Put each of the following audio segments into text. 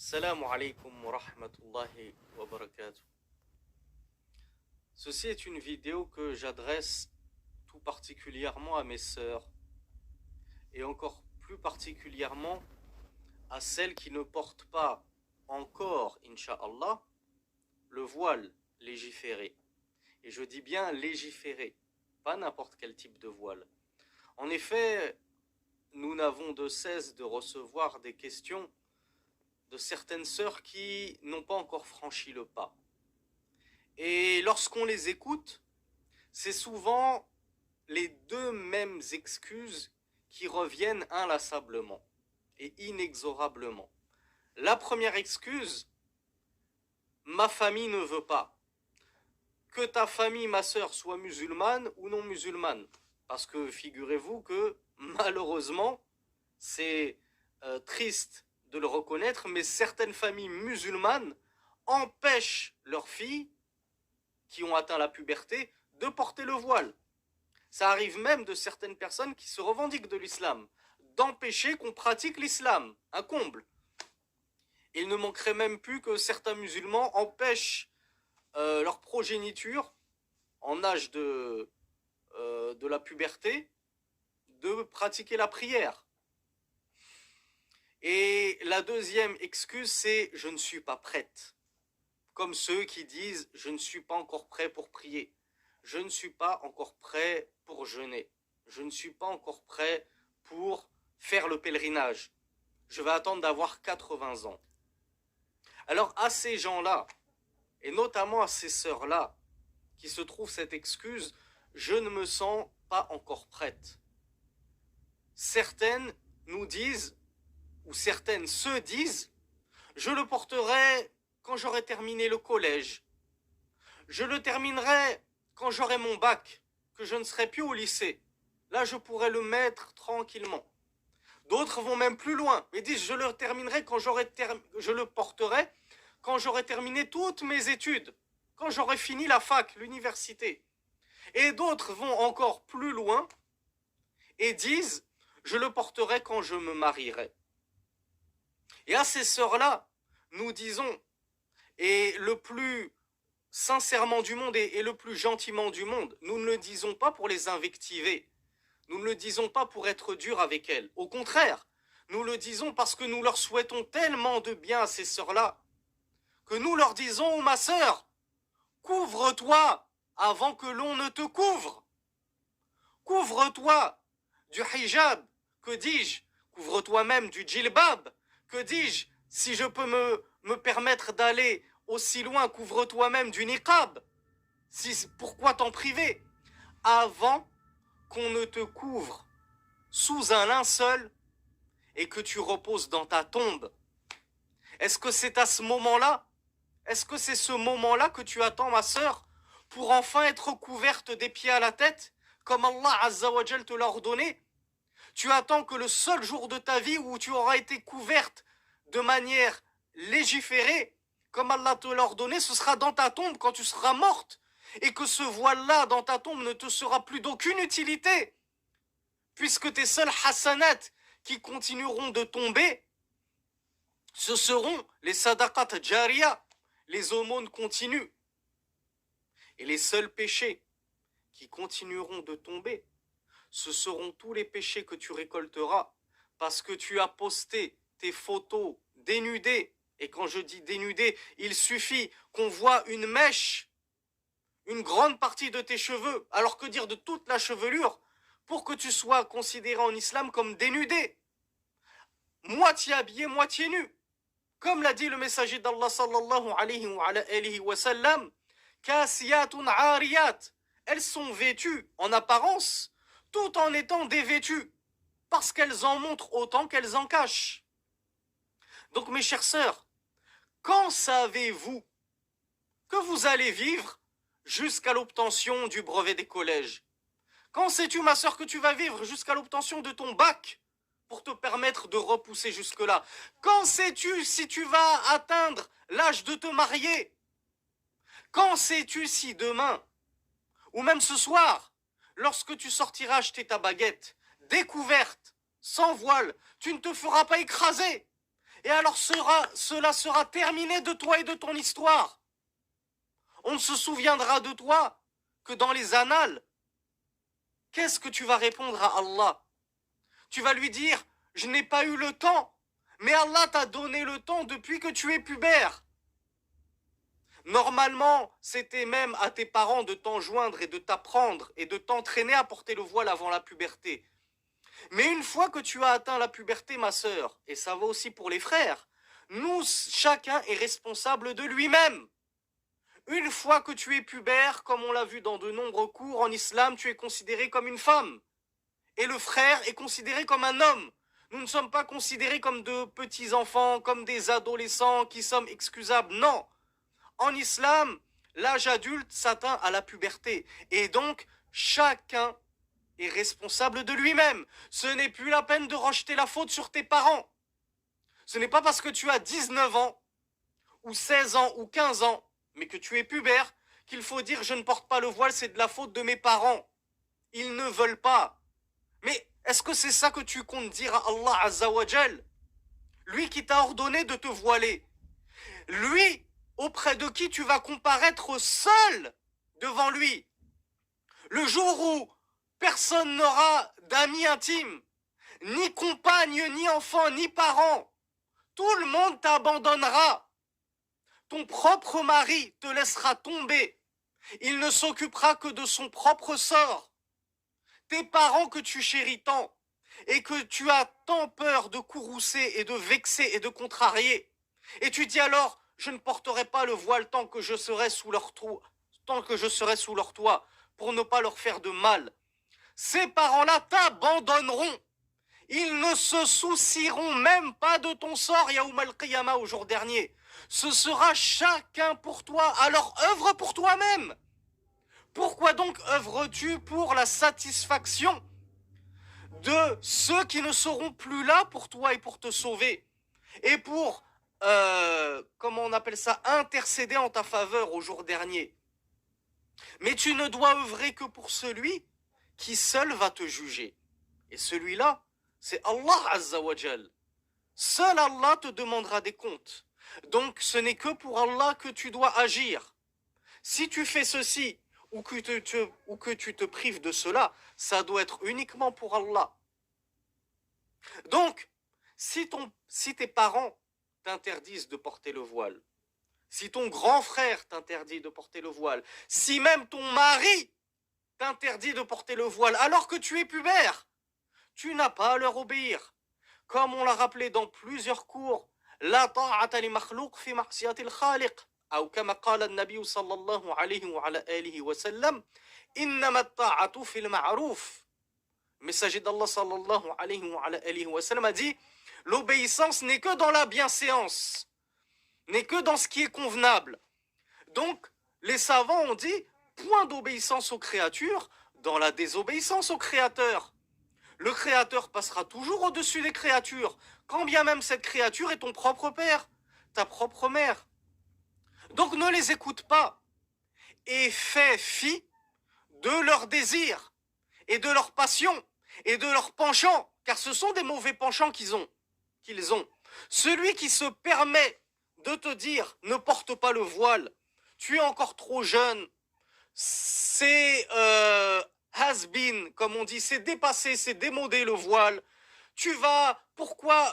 Salam alaikum wa rahmatullahi wa barakatuh. Ceci est une vidéo que j'adresse tout particulièrement à mes sœurs et encore plus particulièrement à celles qui ne portent pas encore, incha'Allah, le voile légiféré. Et je dis bien légiféré, pas n'importe quel type de voile. En effet, nous n'avons de cesse de recevoir des questions de certaines sœurs qui n'ont pas encore franchi le pas. Et lorsqu'on les écoute, c'est souvent les deux mêmes excuses qui reviennent inlassablement et inexorablement. La première excuse, ma famille ne veut pas. Que ta famille, ma sœur, soit musulmane ou non musulmane. Parce que figurez-vous que malheureusement, c'est triste de le reconnaître, mais certaines familles musulmanes empêchent leurs filles qui ont atteint la puberté de porter le voile. Ça arrive même de certaines personnes qui se revendiquent de l'islam, d'empêcher qu'on pratique l'islam, un comble. Il ne manquerait même plus que certains musulmans empêchent leur progéniture en âge de la puberté de pratiquer la prière. Et la deuxième excuse, c'est « je ne suis pas prête ». Comme ceux qui disent « je ne suis pas encore prêt pour prier ». Je ne suis pas encore prêt pour jeûner. Je ne suis pas encore prêt pour faire le pèlerinage. Je vais attendre d'avoir 80 ans. Alors à ces gens-là, et notamment à ces sœurs-là, qui se trouvent cette excuse, je ne me sens pas encore prête. Certaines nous disent, ou certaines se disent, je le porterai quand j'aurai terminé le collège. Je le terminerai quand j'aurai mon bac, que je ne serai plus au lycée. Là, je pourrai le mettre tranquillement. D'autres vont même plus loin et disent, je le terminerai quand je le porterai quand j'aurai terminé toutes mes études, quand j'aurai fini la fac, l'université. Et d'autres vont encore plus loin et disent, je le porterai quand je me marierai. Et à ces sœurs-là, nous disons, et le plus sincèrement du monde et le plus gentiment du monde, nous ne le disons pas pour les invectiver, nous ne le disons pas pour être durs avec elles. Au contraire, nous le disons parce que nous leur souhaitons tellement de bien à ces sœurs-là, que nous leur disons, oh, ma sœur, couvre-toi avant que l'on ne te couvre. Couvre-toi du hijab, que dis-je, couvre-toi même du djilbab, que dis-je, si je peux me permettre d'aller aussi loin, couvre-toi même du niqab. Pourquoi t'en priver? Avant qu'on ne te couvre sous un linceul et que tu reposes dans ta tombe. Est-ce que c'est à ce moment-là? Est-ce que c'est ce moment-là que tu attends, ma sœur, pour enfin être couverte des pieds à la tête, comme Allah Azza wa Jal te l'a ordonné? Tu attends que le seul jour de ta vie où tu auras été couverte de manière légiférée, comme Allah te l'a ordonné, ce sera dans ta tombe quand tu seras morte, et que ce voile-là dans ta tombe ne te sera plus d'aucune utilité, puisque tes seuls hasanat qui continueront de tomber, ce seront les sadaqat jariya, les aumônes continues. Et les seuls péchés qui continueront de tomber, ce seront tous les péchés que tu récolteras parce que tu as posté tes photos dénudées. Et quand je dis dénudées, il suffit qu'on voit une mèche, une grande partie de tes cheveux, alors que dire de toute la chevelure, pour que tu sois considéré en islam comme dénudé, moitié habillé, moitié nu. Comme l'a dit le messager d'Allah sallallahu alayhi wa sallam, kasiyatun ariyat. Elles sont vêtues en apparence, tout en étant dévêtues, parce qu'elles en montrent autant qu'elles en cachent. Donc mes chères sœurs, quand savez-vous que vous allez vivre jusqu'à l'obtention du brevet des collèges? Quand sais-tu, ma sœur, que tu vas vivre jusqu'à l'obtention de ton bac pour te permettre de repousser jusque-là? Quand sais-tu si tu vas atteindre l'âge de te marier? Quand sais-tu si demain, ou même ce soir, lorsque tu sortiras acheter ta baguette, découverte, sans voile, tu ne te feras pas écraser? Et alors cela sera terminé de toi et de ton histoire. On ne se souviendra de toi que dans les annales. Qu'est-ce que tu vas répondre à Allah? Tu vas lui dire, je n'ai pas eu le temps, mais Allah t'a donné le temps depuis que tu es pubère. Normalement, c'était même à tes parents de t'enjoindre et de t'apprendre et de t'entraîner à porter le voile avant la puberté. Mais une fois que tu as atteint la puberté, ma sœur, et ça va aussi pour les frères, nous, chacun est responsable de lui-même. Une fois que tu es pubère, comme on l'a vu dans de nombreux cours en islam, tu es considéré comme une femme. Et le frère est considéré comme un homme. Nous ne sommes pas considérés comme de petits enfants, comme des adolescents qui sommes excusables. Non. En islam, l'âge adulte s'atteint à la puberté. Et donc, chacun est responsable de lui-même. Ce n'est plus la peine de rejeter la faute sur tes parents. Ce n'est pas parce que tu as 19 ans, ou 16 ans, ou 15 ans, mais que tu es pubère, qu'il faut dire je ne porte pas le voile, c'est de la faute de mes parents. Ils ne veulent pas. Mais est-ce que c'est ça que tu comptes dire à Allah Azza wa Jal? Lui qui t'a ordonné de te voiler. Lui auprès de qui tu vas comparaître seul devant lui. Le jour où personne n'aura d'amis intimes, ni compagne, ni enfant, ni parents, tout le monde t'abandonnera. Ton propre mari te laissera tomber. Il ne s'occupera que de son propre sort. Tes parents que tu chéris tant et que tu as tant peur de courroucer et de vexer et de contrarier. Et tu dis alors, je ne porterai pas le voile tant que je serai sous leur toit, pour ne pas leur faire de mal. Ces parents-là t'abandonneront. Ils ne se soucieront même pas de ton sort, Yaoum al-Qiyamah, au jour dernier. Ce sera chacun pour toi, alors œuvre pour toi-même. Pourquoi donc œuvres-tu pour la satisfaction de ceux qui ne seront plus là pour toi et pour te sauver et pour, comment on appelle ça, intercéder en ta faveur au jour dernier? Mais tu ne dois œuvrer que pour celui qui seul va te juger. Et celui-là, c'est Allah Azza wa Jal. Seul Allah te demandera des comptes. Donc ce n'est que pour Allah que tu dois agir. Si tu fais ceci, ou que tu te prives de cela, ça doit être uniquement pour Allah. Donc, si tes parents t'interdisent de porter le voile, si ton grand frère t'interdit de porter le voile, si même ton mari t'interdit de porter le voile alors que tu es pubère, tu n'as pas à leur obéir. Comme on l'a rappelé dans plusieurs cours, la ta'ata li makhlouq fi ma'siyati al-khaliq. أو كما قال النبي صلى الله عليه وعلى آله وسلم إنما الطاعة في المعروف. Le messager d'Allah sallallahu alayhi wa alayhi wa sallam a dit l'obéissance n'est que dans la bienséance, n'est que dans ce qui est convenable. Donc les savants ont dit point d'obéissance aux créatures dans la désobéissance au Créateur. Le Créateur passera toujours au-dessus des créatures, quand bien même cette créature est ton propre père, ta propre mère. Donc ne les écoute pas et fais fi de leurs désirs et de leurs passions et de leurs penchants, car ce sont des mauvais penchants qu'ils ont. Celui qui se permet de te dire ne porte pas le voile, tu es encore trop jeune, c'est has been, comme on dit, c'est dépassé, c'est démodé le voile. Pourquoi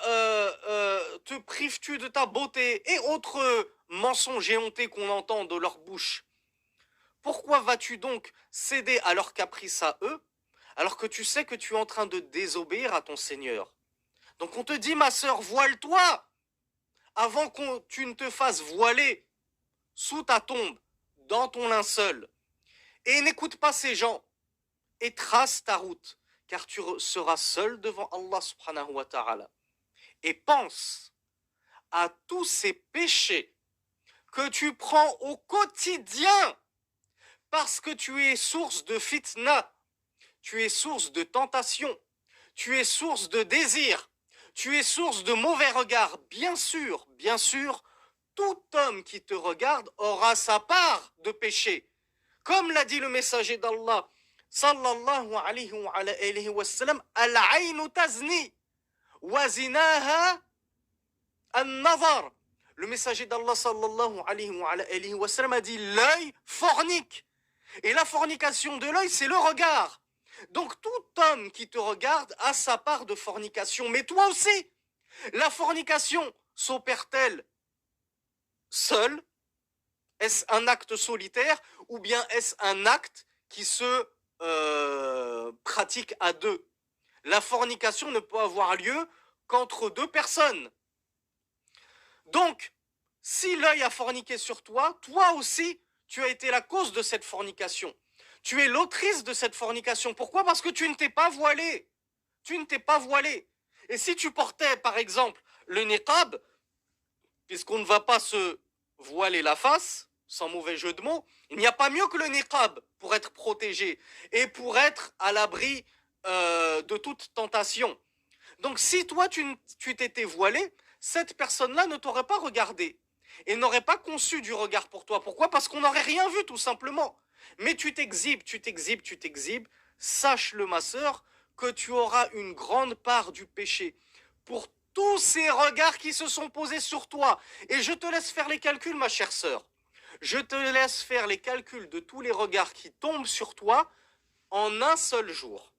te prives-tu de ta beauté et autres mensonges éhontés qu'on entend de leur bouche? Pourquoi vas-tu donc céder à leurs caprices à eux, alors que tu sais que tu es en train de désobéir à ton Seigneur? Donc on te dit, ma sœur, voile-toi avant que tu ne te fasses voiler sous ta tombe, dans ton linceul. Et n'écoute pas ces gens et trace ta route, car tu seras seul devant Allah subhanahu wa ta'ala. Et pense à tous ces péchés que tu prends au quotidien, parce que tu es source de fitna, tu es source de tentation, tu es source de désir, tu es source de mauvais regards. Bien sûr, tout homme qui te regarde aura sa part de péché. Comme l'a dit le messager d'Allah, sallallahu alayhi wa sallam, al-aynu tazni, wa zinaha An-nazar. Le messager d'Allah sallallahu alayhi wa sallam a dit l'œil fornique. Et la fornication de l'œil, c'est le regard. Donc tout homme qui te regarde a sa part de fornication. Mais toi aussi, la fornication s'opère-t-elle seule? Est-ce un acte solitaire ou bien est-ce un acte qui se pratique à deux? La fornication ne peut avoir lieu qu'entre deux personnes. Donc, si l'œil a forniqué sur toi, toi aussi, tu as été la cause de cette fornication. Tu es l'autrice de cette fornication. Pourquoi? Parce que tu ne t'es pas voilé. Tu ne t'es pas voilé. Et si tu portais, par exemple, le niqab, puisqu'on ne va pas se voiler la face, sans mauvais jeu de mots, il n'y a pas mieux que le niqab pour être protégé et pour être à l'abri de toute tentation. Donc si toi tu t'étais voilé, cette personne-là ne t'aurait pas regardé et n'aurait pas conçu du regard pour toi. Pourquoi? Parce qu'on n'aurait rien vu tout simplement. Mais tu t'exhibes, tu t'exhibes, tu t'exhibes. Sache-le ma sœur, que tu auras une grande part du péché pour tous ces regards qui se sont posés sur toi. Et je te laisse faire les calculs, ma chère sœur. Je te laisse faire les calculs de tous les regards qui tombent sur toi en un seul jour.